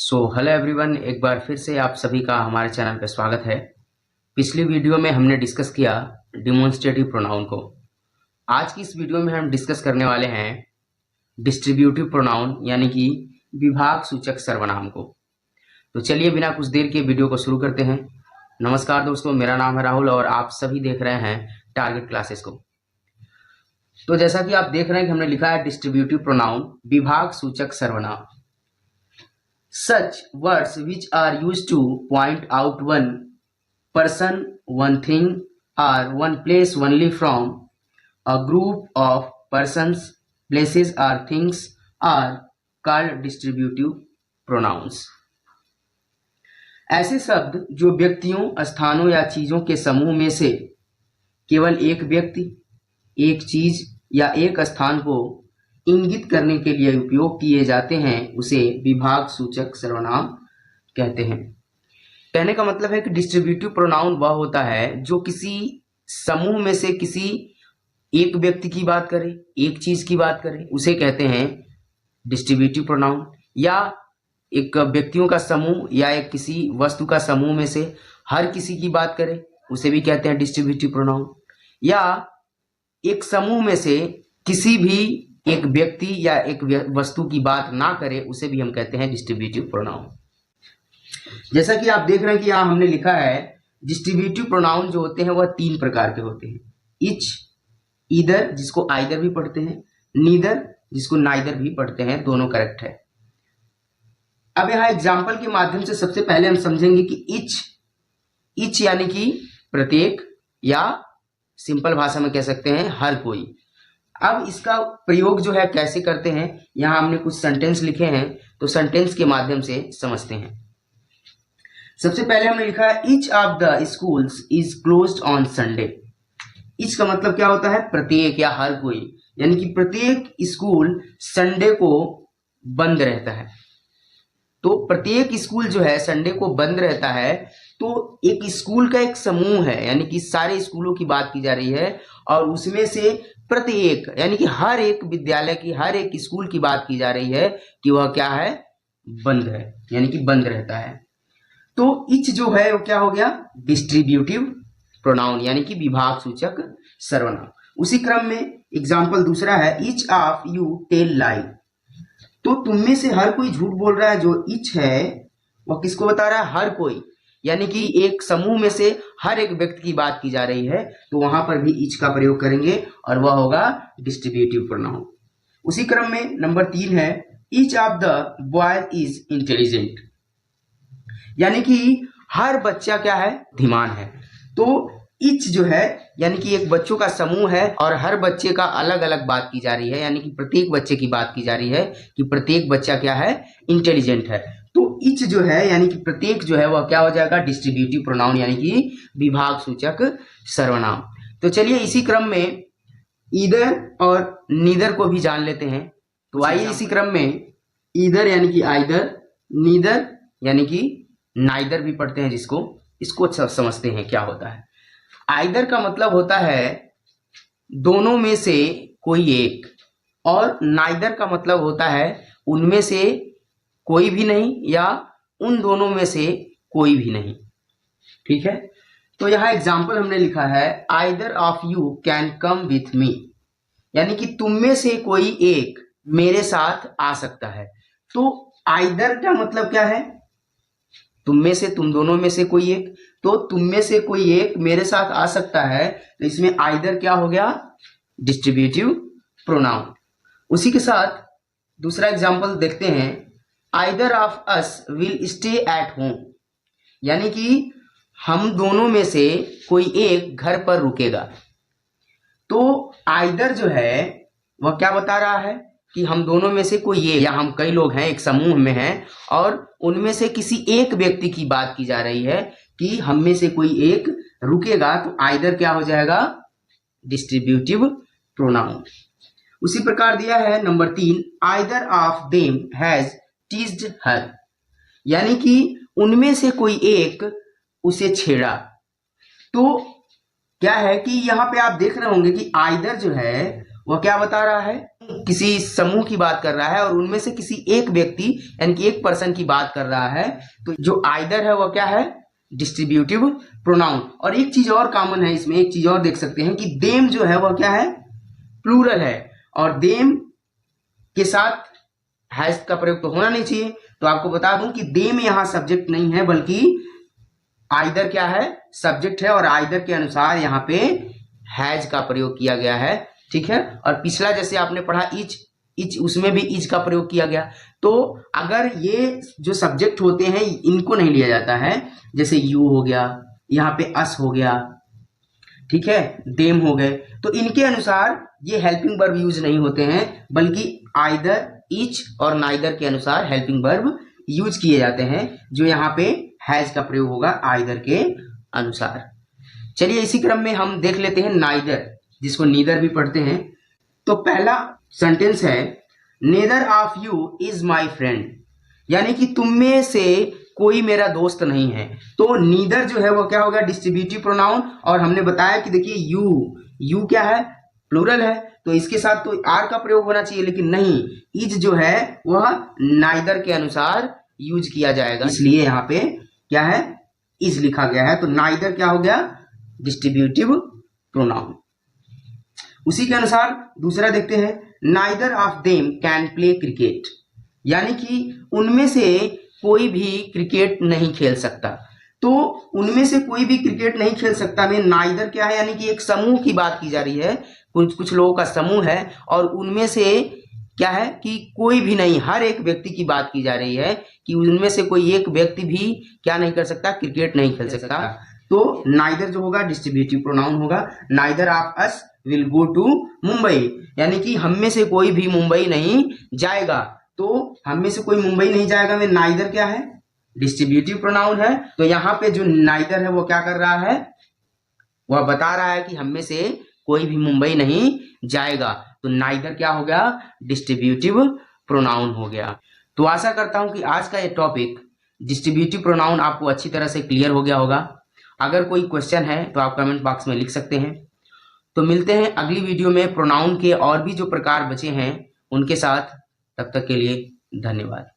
Hello everyone, एक बार फिर से आप सभी का हमारे चैनल पर स्वागत है। पिछली वीडियो में हमने डिस्कस किया डिमॉन्स्ट्रेटिव प्रोनाउन को। आज की इस वीडियो में हम डिस्कस करने वाले हैं डिस्ट्रीब्यूटिव प्रोनाउन यानी कि विभाग सूचक सर्वनाम को। तो चलिए बिना कुछ देर के वीडियो को शुरू करते हैं। नमस्कार दोस्तों, मेरा नाम है राहुल और आप सभी देख रहे हैं टारगेट क्लासेस को। तो जैसा कि आप देख रहे हैं कि हमने लिखा है डिस्ट्रीब्यूटिव प्रोनाउन विभाग सूचक सर्वनाम। Such words which are used to point out one person, one thing, or one place only from a group of persons, places, or things are called distributive pronouns. ऐसे शब्द जो व्यक्तियों, स्थानों या चीजों के समूह में से केवल एक व्यक्ति, एक चीज या एक स्थान को इंगित करने के लिए उपयोग किए जाते हैं उसे विभाग सूचक सर्वनाम कहते हैं। कहने का मतलब है कि डिस्ट्रीब्यूटिव प्रोनाउन वह होता है जो किसी समूह में से किसी एक व्यक्ति की बात करे, एक चीज की बात करे, उसे कहते हैं डिस्ट्रीब्यूटिव प्रोनाउन। या एक व्यक्तियों का समूह या एक किसी वस्तु का समूह में से हर किसी की बात करे, उसे भी कहते हैं डिस्ट्रीब्यूटिव प्रोनाउन। या एक समूह में से किसी भी एक व्यक्ति या एक वस्तु की बात ना करे, उसे भी हम कहते हैं डिस्ट्रीब्यूटिव प्रोनाउन। जैसा कि आप देख रहे हैं कि यहाँ हमने लिखा है डिस्ट्रीब्यूटिव प्रोनाउन जो होते हैं वह तीन प्रकार के होते हैं। इच, ईदर जिसको आइदर भी पढ़ते हैं, नीदर जिसको नाइदर भी पढ़ते हैं, दोनों करेक्ट है। अब यहाँ एग्जाम्पल के माध्यम से सबसे पहले हम समझेंगे कि इच यानी कि प्रत्येक, या सिंपल भाषा में कह सकते हैं हर कोई। अब इसका प्रयोग जो है कैसे करते हैं, यहां हमने कुछ सेंटेंस लिखे हैं, तो सेंटेंस के माध्यम से समझते हैं। सबसे पहले हमने लिखा है each of the schools is closed on Sunday. Each का मतलब क्या होता है? प्रत्येक या हर कोई, यानी कि प्रत्येक स्कूल संडे को बंद रहता है। तो प्रत्येक स्कूल जो है संडे को बंद रहता है। तो एक स्कूल का एक समूह है, यानी कि सारे स्कूलों की बात की जा रही है और उसमें से प्रत्येक यानी कि हर एक विद्यालय की, हर एक स्कूल की बात की जा रही है कि वह क्या है? बंद है, यानी कि बंद रहता है। तो इच जो है वो क्या हो गया? डिस्ट्रीब्यूटिव प्रोनाउन यानी कि विभाग सूचक सर्वनाम। उसी क्रम में एग्जाम्पल दूसरा है each of you tell lie. तो तुम में से हर कोई झूठ बोल रहा है। जो इच है वह किसको बता रहा है? हर कोई, यानी कि एक समूह में से हर एक व्यक्ति की बात की जा रही है, तो वहां पर भी इच का प्रयोग करेंगे और वह होगा डिस्ट्रीब्यूटिव प्रोनाउन। उसी क्रम में नंबर 3 है each of the boys is intelligent, यानी कि हर बच्चा क्या है? बुद्धिमान है। तो इच जो है यानी कि एक बच्चों का समूह है और हर बच्चे का अलग अलग बात की जा रही है, यानी कि प्रत्येक बच्चे की बात की जा रही है कि प्रत्येक बच्चा क्या है? इंटेलिजेंट है। तो इच जो है यानी कि प्रत्येक जो है वह क्या हो जाएगा? डिस्ट्रीब्यूटिव प्रोनाउन यानी कि विभाग सूचक सर्वनाम। तो चलिए इसी क्रम में ईदर और नीदर को भी जान लेते हैं। तो आइए इसी क्रम में ईदर यानी कि आइदर, नीदर यानी कि नाइदर भी पढ़ते हैं, इसको समझते हैं क्या होता है। आइदर का मतलब होता है दोनों में से कोई एक, और नाइदर का मतलब होता है उनमें से कोई भी नहीं या उन दोनों में से कोई भी नहीं। ठीक है, तो यहाँ एग्जाम्पल हमने लिखा है either of you can come with me, यानी कि तुम में से कोई एक मेरे साथ आ सकता है। तो आइदर का मतलब क्या है? तुम में से, तुम दोनों में से कोई एक। तो तुम में से कोई एक मेरे साथ आ सकता है, तो इसमें आइदर क्या हो गया? Distributive pronoun. उसी के साथ दूसरा एग्जाम्पल देखते हैं either of us will stay at home, यानी कि हम दोनों में से कोई एक घर पर रुकेगा। तो आइदर जो है वह क्या बता रहा है कि हम दोनों में से कोई एक, या हम कई लोग हैं, एक समूह में हैं और उनमें से किसी एक व्यक्ति की बात की जा रही है कि हम में से कोई एक रुकेगा। तो आइदर क्या हो जाएगा? Distributive pronoun. उसी प्रकार दिया है number 3 either of them has teased her, यानी कि उनमें से कोई एक उसे छेड़ा। तो क्या है कि यहाँ पे आप देख रहे होंगे कि आइदर जो है वह क्या बता रहा है? किसी समूह की बात कर रहा है और उनमें से किसी एक व्यक्ति यानी कि एक पर्सन की बात कर रहा है, तो जो आइदर है वो क्या है, डिस्ट्रीब्यूटिव प्रोनाउन। और एक चीज और कॉमन है इसमें, एक चीज और देख सकते हैं कि देम जो है वह क्या है, प्लूरल है, और देम के साथ हैज का प्रयोग तो होना नहीं चाहिए। तो आपको बता दूं कि देम यहां सब्जेक्ट नहीं है, बल्कि आइदर क्या है, सब्जेक्ट है, और आइदर के अनुसार यहां पे हैज का प्रयोग किया गया है। ठीक है, और पिछला जैसे आपने पढ़ा इच, उसमें भी इच का प्रयोग किया गया। तो अगर ये जो सब्जेक्ट होते हैं इनको नहीं लिया जाता है, जैसे यू हो गया, यहाँ पे अस हो गया, ठीक है, देम हो गए, तो इनके अनुसार ये हेल्पिंग वर्ब यूज नहीं होते हैं, बल्कि आइदर, इच और नाइदर के अनुसार हेल्पिंग वर्ब यूज किए जाते हैं, जो यहाँ पे हैज का प्रयोग होगा आइदर के अनुसार। चलिए इसी क्रम में हम देख लेते हैं नाइदर, जिसको नीदर भी पढ़ते हैं। तो पहला सेंटेंस है neither of you is my friend, यानी कि तुम में से कोई मेरा दोस्त नहीं है। तो नीदर जो है वो क्या हो गया, डिस्ट्रीब्यूटिव प्रोनाउन, और हमने बताया कि देखिए यू क्या है, प्लूरल है, तो इसके साथ तो आर का प्रयोग होना चाहिए, लेकिन नहीं, इज जो है वह नाइदर के अनुसार यूज किया जाएगा, इसलिए यहाँ पे क्या है, इज लिखा गया है। तो नाइदर क्या हो गया, डिस्ट्रीब्यूटिव प्रोनाउन। उसी के अनुसार दूसरा देखते हैं, neither of them can play cricket, यानी कि उनमें से कोई भी क्रिकेट नहीं खेल सकता। तो उनमें से कोई भी क्रिकेट नहीं खेल सकता में नाइदर क्या है, यानी कि एक समूह की बात की जा रही है, कुछ लोगों का समूह है, और उनमें से क्या है कि कोई भी नहीं, हर एक व्यक्ति की बात की जा रही है कि उनमें से कोई एक व्यक्ति भी क्या नहीं कर सकता, क्रिकेट नहीं खेल सकता। तो नाइदर जो होगा डिस्ट्रीब्यूटिव प्रोनाउन होगा। Neither of us will go to Mumbai, यानी कि हम में से कोई भी मुंबई नहीं जाएगा। तो हम में से कोई मुंबई नहीं जाएगा में नाइदर क्या है, डिस्ट्रीब्यूटिव प्रोनाउन है। तो यहाँ पे जो नाइदर है वो क्या कर रहा है, वह बता रहा है कि हम में से कोई भी मुंबई नहीं जाएगा। तो नाइदर क्या हो गया, डिस्ट्रीब्यूटिव प्रोनाउन हो गया। तो आशा करता हूं कि आज का ये टॉपिक डिस्ट्रीब्यूटिव प्रोनाउन आपको अच्छी तरह से क्लियर हो गया होगा। अगर कोई क्वेश्चन है तो आप कमेंट बॉक्स में लिख सकते हैं। तो मिलते हैं अगली वीडियो में प्रोनाउन के और भी जो प्रकार बचे हैं उनके साथ। तब तक के लिए धन्यवाद।